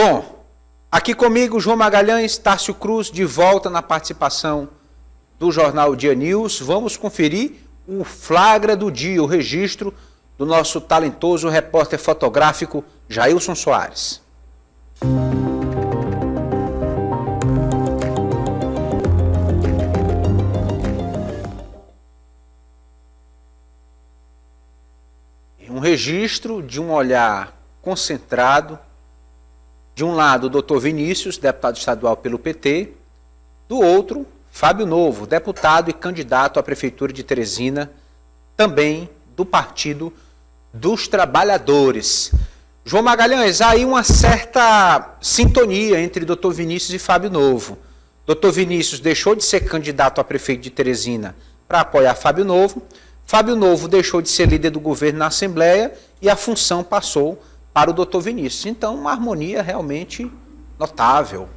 Bom, aqui comigo João Magalhães, Tárcio Cruz, de volta na participação do Jornal Dia News. Vamos conferir o flagra do dia, o registro do nosso talentoso repórter fotográfico Jailson Soares. Um registro de um olhar concentrado. De um lado, o doutor Vinícius, deputado estadual pelo PT. Do outro, Fábio Novo, deputado e candidato à Prefeitura de Teresina, também do Partido dos Trabalhadores. João Magalhães, há aí uma certa sintonia entre doutor Vinícius e Fábio Novo. Doutor Vinícius deixou de ser candidato a prefeito de Teresina para apoiar Fábio Novo. Fábio Novo deixou de ser líder do governo na Assembleia e a função passou para o doutor Vinícius. Então, uma harmonia realmente notável.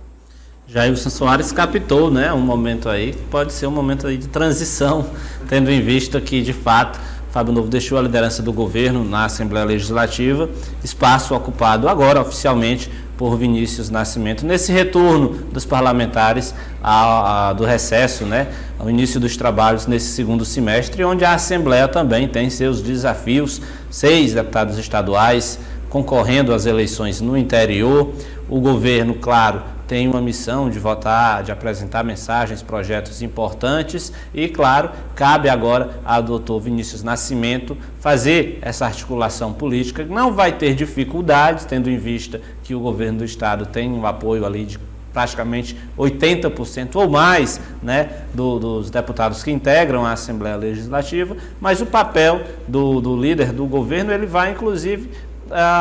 Jailson Soares captou, né, um momento aí que pode ser um momento aí de transição, tendo em vista que, de fato, Fábio Novo deixou a liderança do governo na Assembleia Legislativa, espaço ocupado agora oficialmente por Vinícius Nascimento, nesse retorno dos parlamentares do recesso, né, ao início dos trabalhos nesse segundo semestre, onde a Assembleia também tem seus desafios, 6 deputados estaduais concorrendo às eleições no interior. O governo, claro, tem uma missão de votar, de apresentar mensagens, projetos importantes e, claro, cabe agora ao doutor Vinícius Nascimento fazer essa articulação política. Não vai ter dificuldades, tendo em vista que o governo do estado tem um apoio ali de praticamente 80% ou mais, né, dos deputados que integram a Assembleia Legislativa, mas o papel do líder do governo, ele vai, inclusive,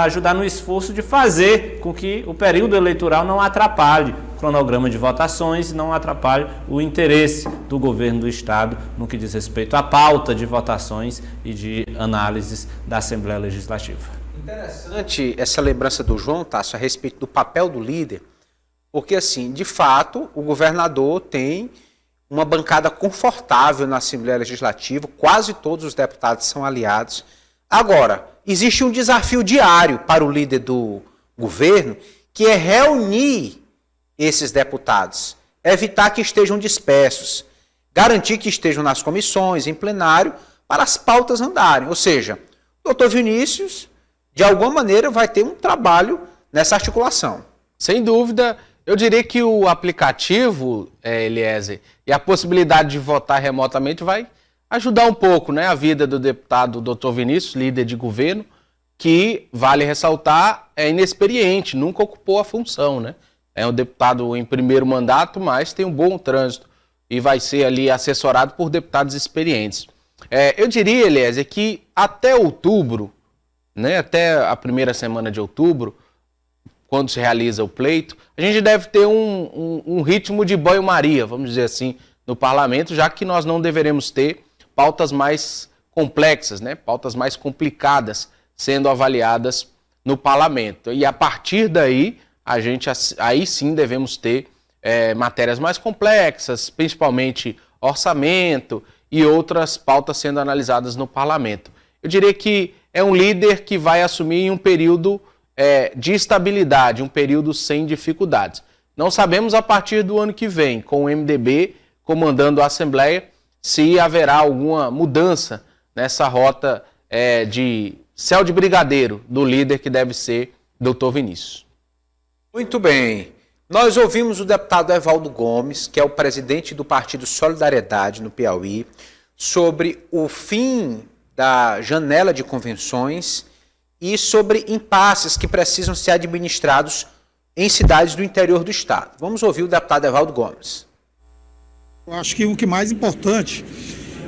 ajudar no esforço de fazer com que o período eleitoral não atrapalhe o cronograma de votações e não atrapalhe o interesse do governo do estado no que diz respeito à pauta de votações e de análises da Assembleia Legislativa. Interessante essa lembrança do João, Tássio, a respeito do papel do líder, porque, assim, de fato, o governador tem uma bancada confortável na Assembleia Legislativa, quase todos os deputados são aliados. Agora, existe um desafio diário para o líder do governo, que é reunir esses deputados, evitar que estejam dispersos, garantir que estejam nas comissões, em plenário, para as pautas andarem. Ou seja, o doutor Vinícius, de alguma maneira, vai ter um trabalho nessa articulação. Sem dúvida, eu diria que o aplicativo, Eliezer, e a possibilidade de votar remotamente vai ajudar um pouco, né, a vida do deputado Dr. Vinícius, líder de governo, que, vale ressaltar, é inexperiente, nunca ocupou a função, né? É um deputado em primeiro mandato, mas tem um bom trânsito e vai ser ali assessorado por deputados experientes. Eu diria, Eliezer, que até outubro, né, até a primeira semana de outubro, quando se realiza o pleito, a gente deve ter um ritmo de banho-maria, vamos dizer assim, no parlamento, já que nós não deveremos ter pautas mais complexas, né? Pautas mais complicadas sendo avaliadas no parlamento. E a partir daí, aí sim devemos ter matérias mais complexas, principalmente orçamento e outras pautas sendo analisadas no parlamento. Eu diria que é um líder que vai assumir em um período de estabilidade, um período sem dificuldades. Não sabemos a partir do ano que vem, com o MDB comandando a Assembleia, se haverá alguma mudança nessa rota de céu de brigadeiro do líder que deve ser Dr. Vinícius. Muito bem. Nós ouvimos o deputado Evaldo Gomes, que é o presidente do Partido Solidariedade no Piauí, sobre o fim da janela de convenções e sobre impasses que precisam ser administrados em cidades do interior do estado. Vamos ouvir o deputado Evaldo Gomes. Eu acho que o que mais importante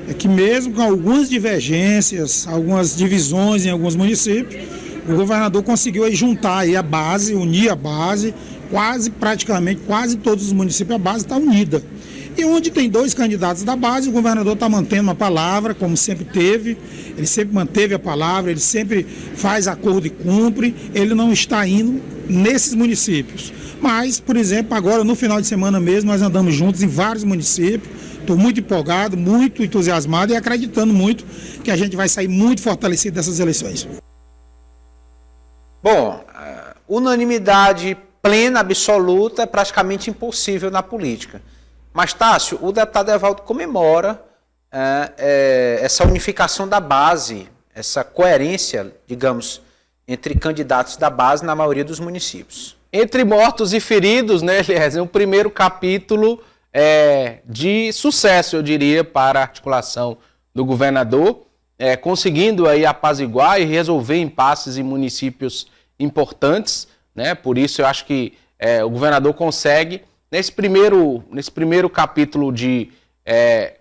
é que mesmo com algumas divergências, algumas divisões em alguns municípios, o governador conseguiu aí juntar aí a base, unir a base, praticamente quase todos os municípios, a base está unida. E onde tem 2 candidatos da base, o governador está mantendo a palavra, como sempre teve, ele sempre manteve a palavra, ele sempre faz acordo e cumpre, ele não está indo nesses municípios. Mas, por exemplo, agora no final de semana mesmo, nós andamos juntos em vários municípios, estou muito empolgado, muito entusiasmado e acreditando muito que a gente vai sair muito fortalecido dessas eleições. Bom, unanimidade plena, absoluta, é praticamente impossível na política. Mas, Tássio, o deputado Evaldo comemora essa unificação da base, essa coerência, digamos, entre candidatos da base na maioria dos municípios. Entre mortos e feridos, né, Eliézer, um primeiro capítulo de sucesso, eu diria, para a articulação do governador, conseguindo aí apaziguar e resolver impasses em municípios importantes, né? Por isso eu acho que o governador consegue, nesse primeiro capítulo de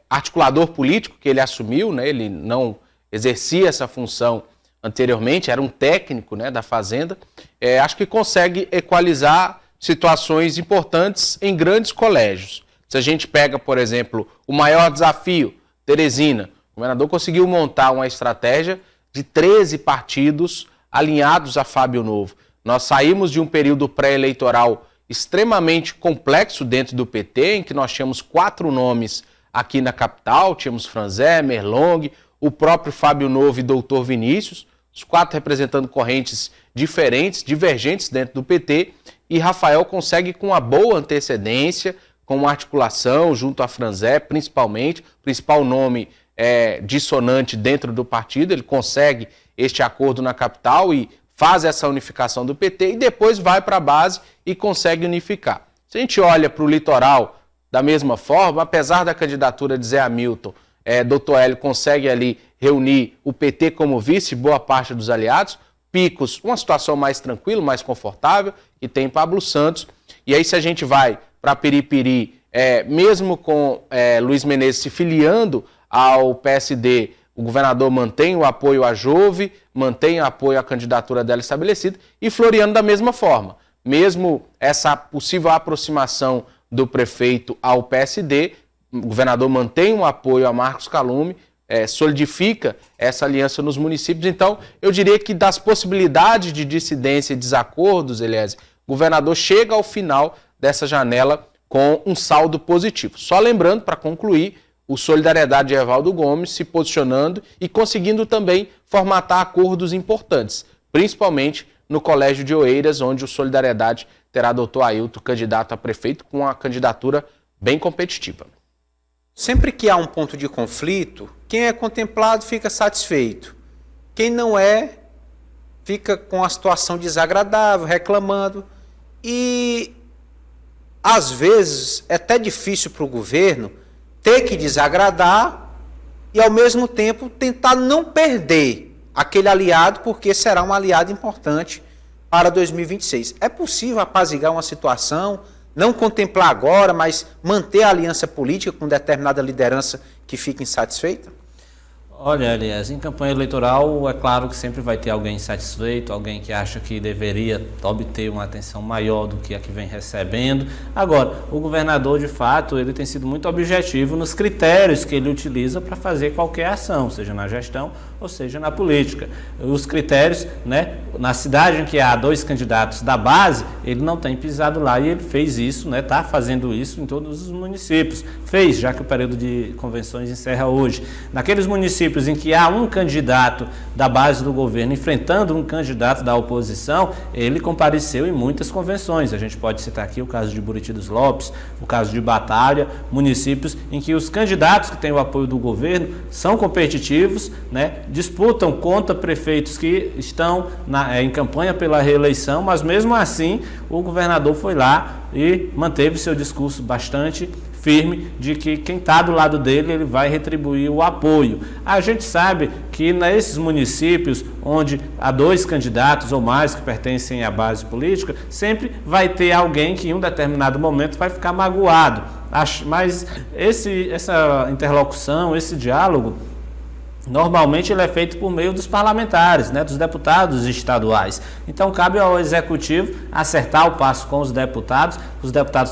articulador político que ele assumiu, né? Ele não exercia essa função anteriormente, era um técnico, né, da Fazenda, acho que consegue equalizar situações importantes em grandes colégios. Se a gente pega, por exemplo, o maior desafio, Teresina, o governador conseguiu montar uma estratégia de 13 partidos alinhados a Fábio Novo. Nós saímos de um período pré-eleitoral extremamente complexo dentro do PT, em que nós tínhamos 4 nomes aqui na capital, tínhamos Franzé, Merlong, o próprio Fábio Novo e Doutor Vinícius, os 4 representando correntes diferentes, divergentes dentro do PT, e Rafael consegue com uma boa antecedência, com uma articulação junto a Franzé, principalmente, principal nome dissonante dentro do partido, ele consegue este acordo na capital e faz essa unificação do PT e depois vai para a base e consegue unificar. Se a gente olha para o litoral da mesma forma, apesar da candidatura de Zé Hamilton, Dr. Hélio consegue ali reunir o PT como vice, boa parte dos aliados, Picos, uma situação mais tranquila, mais confortável, e tem Pablo Santos. E aí se a gente vai para Piripiri, mesmo com Luiz Menezes se filiando ao PSD, o governador mantém o apoio à Jove, mantém o apoio à candidatura dela estabelecida, e Floriano da mesma forma. Mesmo essa possível aproximação do prefeito ao PSD, o governador mantém o apoio a Marcos Calume, solidifica essa aliança nos municípios. Então, eu diria que das possibilidades de dissidência e desacordos, Eliézer, o governador chega ao final dessa janela com um saldo positivo. Só lembrando, para concluir, o Solidariedade de Evaldo Gomes se posicionando e conseguindo também formatar acordos importantes, principalmente no Colégio de Oeiras, onde o Solidariedade terá Dr. Ailton candidato a prefeito com uma candidatura bem competitiva. Sempre que há um ponto de conflito, quem é contemplado fica satisfeito. Quem não é, fica com a situação desagradável, reclamando. E, às vezes, é até difícil para o governo ter que desagradar e, ao mesmo tempo, tentar não perder aquele aliado, porque será um aliado importante para 2026. É possível apaziguar uma situação, não contemplar agora, mas manter a aliança política com determinada liderança que fica insatisfeita? Olha, aliás, em campanha eleitoral, é claro que sempre vai ter alguém insatisfeito, alguém que acha que deveria obter uma atenção maior do que a que vem recebendo. Agora, o governador, de fato, ele tem sido muito objetivo nos critérios que ele utiliza para fazer qualquer ação, seja na gestão ou seja na política. Os critérios, né, na cidade em que há 2 candidatos da base, ele não tem pisado lá e ele fez isso, né, está fazendo isso em todos os municípios. Fez, já que o período de convenções encerra hoje. Naqueles municípios em que há um candidato da base do governo enfrentando um candidato da oposição, ele compareceu em muitas convenções. A gente pode citar aqui o caso de Buriti dos Lopes, o caso de Batalha, municípios em que os candidatos que têm o apoio do governo são competitivos, né, disputam contra prefeitos que estão em campanha pela reeleição, mas mesmo assim o governador foi lá e manteve seu discurso bastante firme de que quem está do lado dele, ele vai retribuir o apoio. A gente sabe que nesses municípios onde há 2 candidatos ou mais que pertencem à base política, sempre vai ter alguém que em um determinado momento vai ficar magoado. Mas essa interlocução, esse diálogo, normalmente ele é feito por meio dos parlamentares, né, dos deputados estaduais. Então cabe ao executivo acertar o passo com os deputados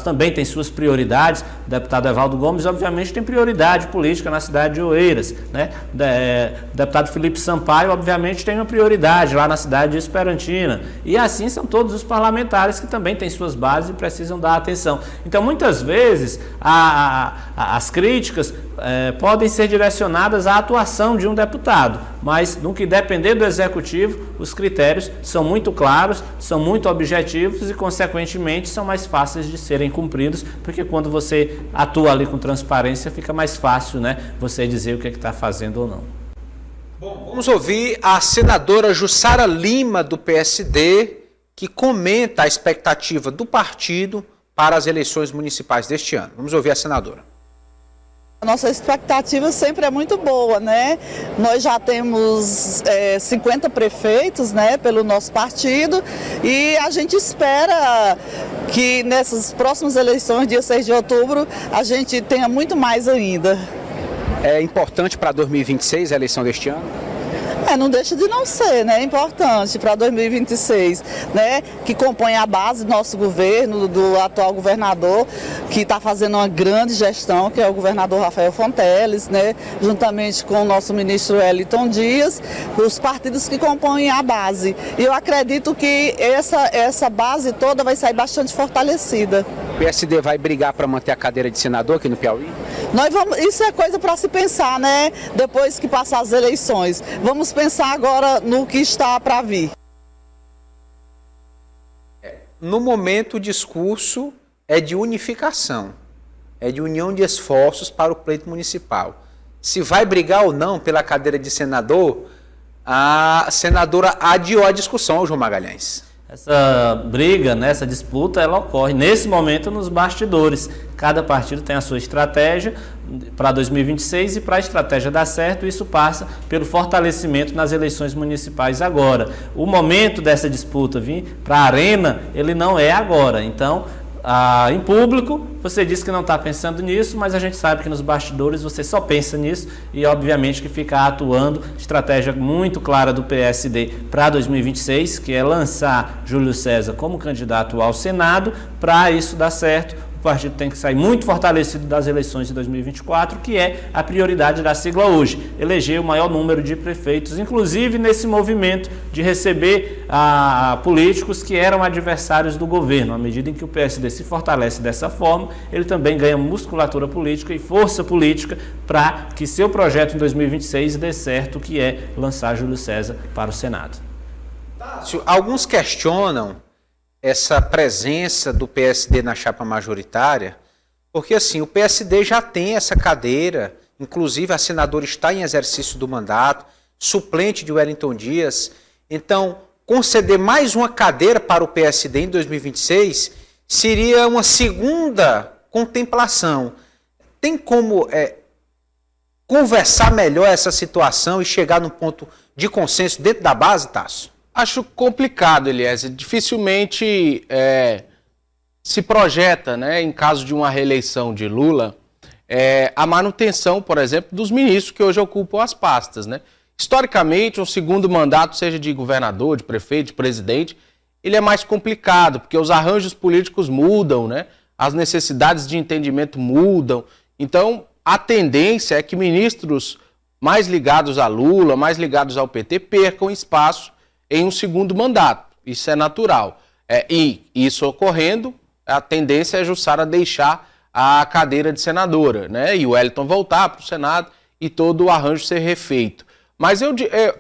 também têm suas prioridades. O deputado Evaldo Gomes obviamente tem prioridade política na cidade de Oeiras, né? O deputado Felipe Sampaio obviamente tem uma prioridade lá na cidade de Esperantina, e assim são todos os parlamentares que também têm suas bases e precisam dar atenção. Então muitas vezes as críticas podem ser direcionadas à atuação de um deputado, mas no que depender do Executivo, os critérios são muito claros, são muito objetivos e, consequentemente, são mais fáceis de serem cumpridos, porque quando você atua ali com transparência, fica mais fácil, né, você dizer o que está fazendo ou não. Bom, vamos ouvir a senadora Jussara Lima, do PSD, que comenta a expectativa do partido para as eleições municipais deste ano. Vamos ouvir a senadora. A nossa expectativa sempre é muito boa, né? Nós já temos 50 prefeitos, né, pelo nosso partido, e a gente espera que nessas próximas eleições, dia 6 de outubro, a gente tenha muito mais ainda. É importante para 2026 a eleição deste ano? Não deixa de não ser, né? É importante para 2026, né? Que compõe a base do nosso governo, do atual governador, que está fazendo uma grande gestão, que é o governador Rafael Fonteles, né? Juntamente com o nosso ministro Wellington Dias, os partidos que compõem a base. E eu acredito que essa base toda vai sair bastante fortalecida. O PSD vai brigar para manter a cadeira de senador aqui no Piauí? Isso é coisa para se pensar, né? Depois que passar as eleições. Vamos pensar agora no que está para vir. No momento, o discurso é de unificação, é de união de esforços para o pleito municipal. Se vai brigar ou não pela cadeira de senador, a senadora adiou a discussão, João Magalhães. Essa briga, né, essa disputa, ela ocorre nesse momento nos bastidores. Cada partido tem a sua estratégia para 2026 e para a estratégia dar certo, isso passa pelo fortalecimento nas eleições municipais agora. O momento dessa disputa vir para a arena, ele não é agora. Então, em público, você diz que não está pensando nisso, mas a gente sabe que nos bastidores você só pensa nisso e, obviamente, que fica atuando. Estratégia muito clara do PSD para 2026, que é lançar Júlio César como candidato ao Senado. Para isso dar certo, o partido tem que sair muito fortalecido das eleições de 2024, que é a prioridade da sigla hoje, eleger o maior número de prefeitos, inclusive nesse movimento de receber políticos que eram adversários do governo. À medida em que o PSD se fortalece dessa forma, ele também ganha musculatura política e força política para que seu projeto em 2026 dê certo, que é lançar Júlio César para o Senado. Alguns questionam essa presença do PSD na chapa majoritária, porque assim, o PSD já tem essa cadeira, inclusive a senadora está em exercício do mandato, suplente de Wellington Dias, então conceder mais uma cadeira para o PSD em 2026 seria uma segunda contemplação. Tem como conversar melhor essa situação e chegar num ponto de consenso dentro da base, Tasso? Acho complicado, Eliezer. Dificilmente se projeta, né, em caso de uma reeleição de Lula, a manutenção, por exemplo, dos ministros que hoje ocupam as pastas, né? Historicamente, um segundo mandato, seja de governador, de prefeito, de presidente, ele é mais complicado, porque os arranjos políticos mudam, né? As necessidades de entendimento mudam. Então, a tendência é que ministros mais ligados a Lula, mais ligados ao PT, percam espaço em um segundo mandato. Isso é natural. E isso ocorrendo, a tendência é a Jussara deixar a cadeira de senadora, né? E o Wellington voltar para o Senado e todo o arranjo ser refeito. Mas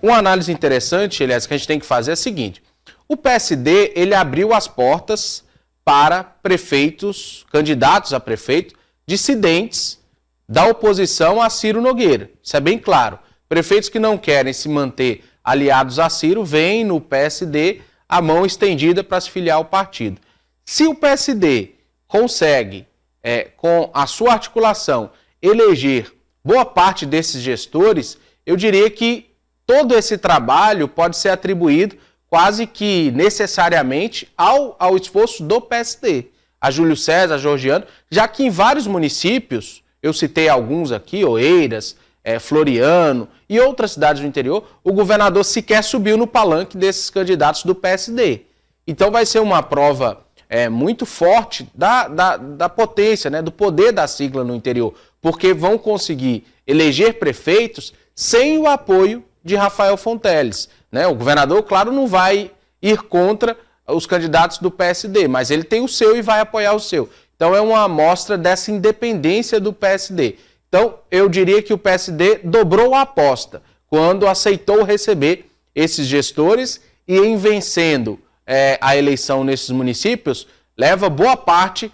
uma análise interessante, aliás, que a gente tem que fazer é a seguinte: o PSD ele abriu as portas para prefeitos, candidatos a prefeito, dissidentes da oposição a Ciro Nogueira. Isso é bem claro. Prefeitos que não querem se manter aliados a Ciro veem no PSD a mão estendida para se filiar ao partido. Se o PSD consegue, com a sua articulação, eleger boa parte desses gestores, eu diria que todo esse trabalho pode ser atribuído quase que necessariamente ao esforço do PSD, a Júlio César, a Georgiano, já que em vários municípios, eu citei alguns aqui, Oeiras, Floriano e outras cidades do interior, o governador sequer subiu no palanque desses candidatos do PSD. Então vai ser uma prova muito forte da potência, né, do poder da sigla no interior, porque vão conseguir eleger prefeitos sem o apoio de Rafael Fonteles, né? O governador, claro, não vai ir contra os candidatos do PSD, mas ele tem o seu e vai apoiar o seu. Então é uma amostra dessa independência do PSD. Então, eu diria que o PSD dobrou a aposta quando aceitou receber esses gestores e, em vencendo a eleição nesses municípios, leva boa parte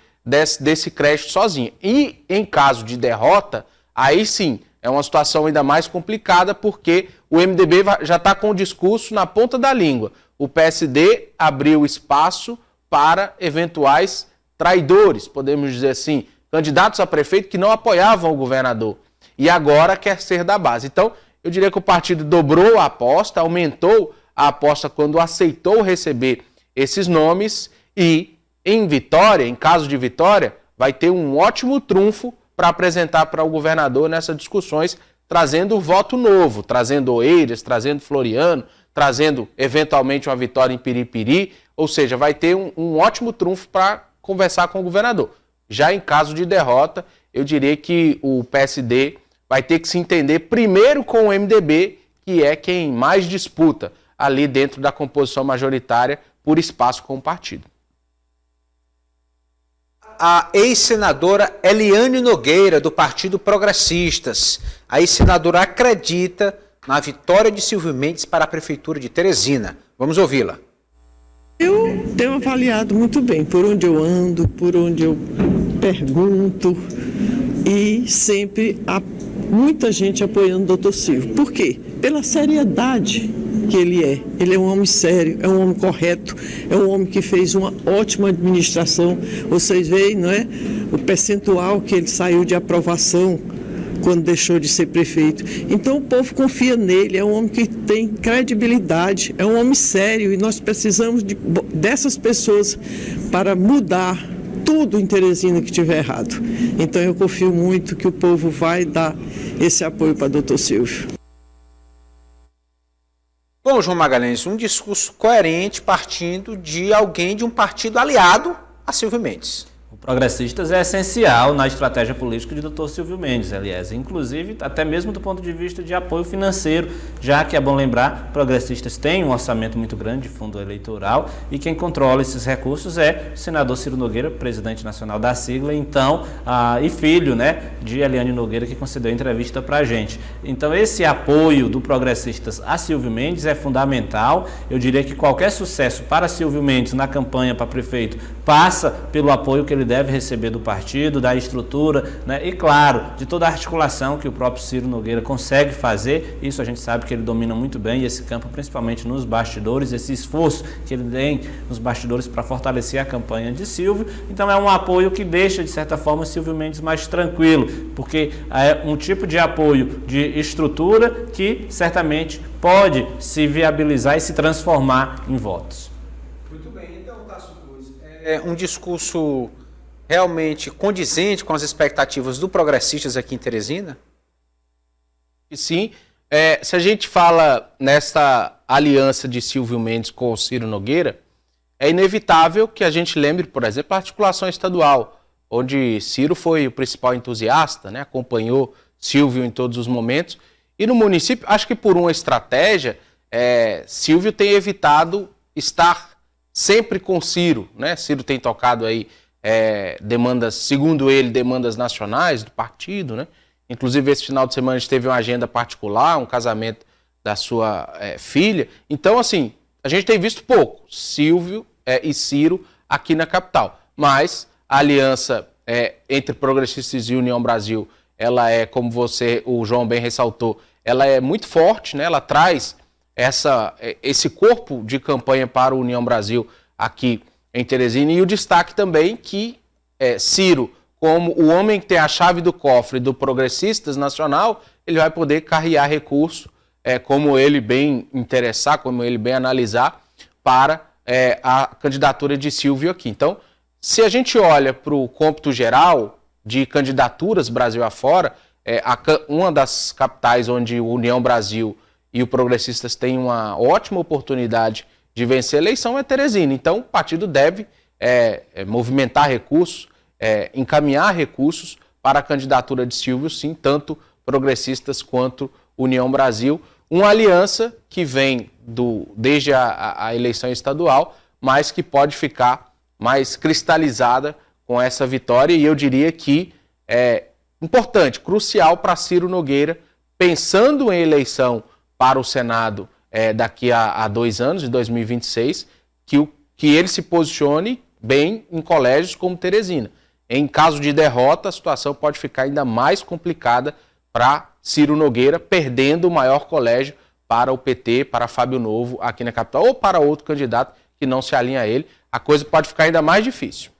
desse crédito sozinho. E, em caso de derrota, aí sim, é uma situação ainda mais complicada, porque o MDB já está com o discurso na ponta da língua. O PSD abriu espaço para eventuais traidores, podemos dizer assim, candidatos a prefeito que não apoiavam o governador e agora quer ser da base. Então, eu diria que o partido dobrou a aposta, aumentou a aposta quando aceitou receber esses nomes e, em Vitória, em caso de vitória, vai ter um ótimo trunfo para apresentar para o governador nessas discussões, trazendo voto novo, trazendo Oeiras, trazendo Floriano, trazendo eventualmente uma vitória em Piripiri, ou seja, vai ter um ótimo trunfo para conversar com o governador. Já em caso de derrota, eu diria que o PSD vai ter que se entender primeiro com o MDB, que é quem mais disputa ali dentro da composição majoritária por espaço com o partido. A ex-senadora Eliane Nogueira, do Partido Progressistas. A ex-senadora acredita na vitória de Silvio Mendes para a Prefeitura de Teresina. Vamos ouvi-la. Eu tenho avaliado muito bem por onde eu ando, por onde eu pergunto, e sempre há muita gente apoiando o doutor Silvio. Por quê? Pela seriedade que ele é. Ele é um homem sério, é um homem correto, é um homem que fez uma ótima administração. Vocês veem, não é? O percentual que ele saiu de aprovação quando deixou de ser prefeito. Então o povo confia nele, é um homem que tem credibilidade, é um homem sério e nós precisamos dessas pessoas para mudar tudo em Teresina que estiver errado. Então eu confio muito que o povo vai dar esse apoio para o doutor Silvio. Bom, João Magalhães, um discurso coerente partindo de alguém de um partido aliado a Silvio Mendes. O Progressistas é essencial na estratégia política de Dr. Silvio Mendes, aliás, inclusive até mesmo do ponto de vista de apoio financeiro, já que é bom lembrar, Progressistas tem um orçamento muito grande de fundo eleitoral e quem controla esses recursos é o senador Ciro Nogueira, presidente nacional da sigla, então, e filho, né, de Eliane Nogueira, que concedeu entrevista para a gente. Então, esse apoio do Progressistas a Silvio Mendes é fundamental. Eu diria que qualquer sucesso para Silvio Mendes na campanha para prefeito passa pelo apoio que ele deve receber do partido, da estrutura, né? E claro, de toda a articulação que o próprio Ciro Nogueira consegue fazer. Isso a gente sabe que ele domina muito bem, e esse campo, principalmente nos bastidores, esse esforço que ele tem nos bastidores para fortalecer a campanha de Silvio. Então é um apoio que deixa, de certa forma, Silvio Mendes mais tranquilo, porque é um tipo de apoio de estrutura que certamente pode se viabilizar e se transformar em votos. Muito bem, então, Tasso Cruz, é um discurso realmente condizente com as expectativas do Progressistas aqui em Teresina? Sim, se a gente fala nessa aliança de Silvio Mendes com o Ciro Nogueira, é inevitável que a gente lembre, por exemplo, a articulação estadual, onde Ciro foi o principal entusiasta, né, acompanhou Silvio em todos os momentos, e no município, acho que por uma estratégia, Silvio tem evitado estar sempre com Ciro, né? Ciro tem tocado aí demandas, segundo ele, demandas nacionais do partido, né? Inclusive, esse final de semana a gente teve uma agenda particular, um casamento da sua filha. Então, assim, a gente tem visto pouco Silvio e Ciro aqui na capital. Mas a aliança entre Progressistas e União Brasil, ela é, como o João bem ressaltou, ela é muito forte, né? Ela traz esse corpo de campanha para a União Brasil aqui em Teresina, e o destaque também que Ciro, como o homem que tem a chave do cofre do Progressistas Nacional, ele vai poder carregar recurso, como ele bem interessar, como ele bem analisar, para a candidatura de Silvio aqui. Então, se a gente olha para o cômputo geral de candidaturas Brasil afora, uma das capitais onde o União Brasil e o Progressistas têm uma ótima oportunidade de vencer a eleição é Teresina. Então, o partido deve movimentar recursos, encaminhar recursos para a candidatura de Silvio, sim, tanto Progressistas quanto União Brasil. Uma aliança que vem desde a eleição estadual, mas que pode ficar mais cristalizada com essa vitória. E eu diria que importante, crucial para Ciro Nogueira, pensando em eleição para o Senado daqui a 2 anos, de 2026, que ele se posicione bem em colégios como Teresina. Em caso de derrota, a situação pode ficar ainda mais complicada para Ciro Nogueira, perdendo o maior colégio para o PT, para Fábio Novo aqui na capital, ou para outro candidato que não se alinha a ele. A coisa pode ficar ainda mais difícil.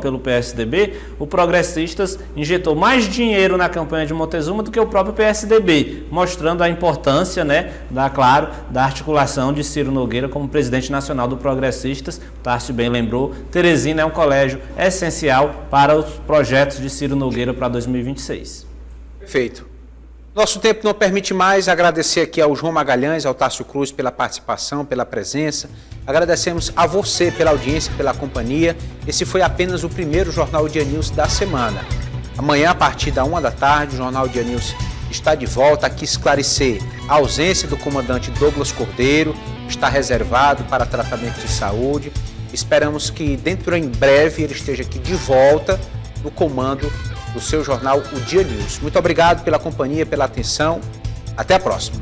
Pelo PSDB, o Progressistas injetou mais dinheiro na campanha de Montezuma do que o próprio PSDB, mostrando a importância, da articulação de Ciro Nogueira como presidente nacional do Progressistas. O Tárcio bem lembrou, Teresina é um colégio essencial para os projetos de Ciro Nogueira para 2026. Perfeito. Nosso tempo não permite mais. Agradecer aqui ao João Magalhães, ao Tárcio Cruz pela participação, pela presença. Agradecemos a você pela audiência, pela companhia. Esse foi apenas o primeiro Jornal Dia News da semana. Amanhã, a partir da 1 da tarde, o Jornal Dia News está de volta aqui esclarecer a ausência do comandante Douglas Cordeiro, está reservado para tratamento de saúde. Esperamos que dentro em breve ele esteja aqui de volta no comando do seu jornal, o Dia News. Muito obrigado pela companhia, pela atenção. Até a próxima.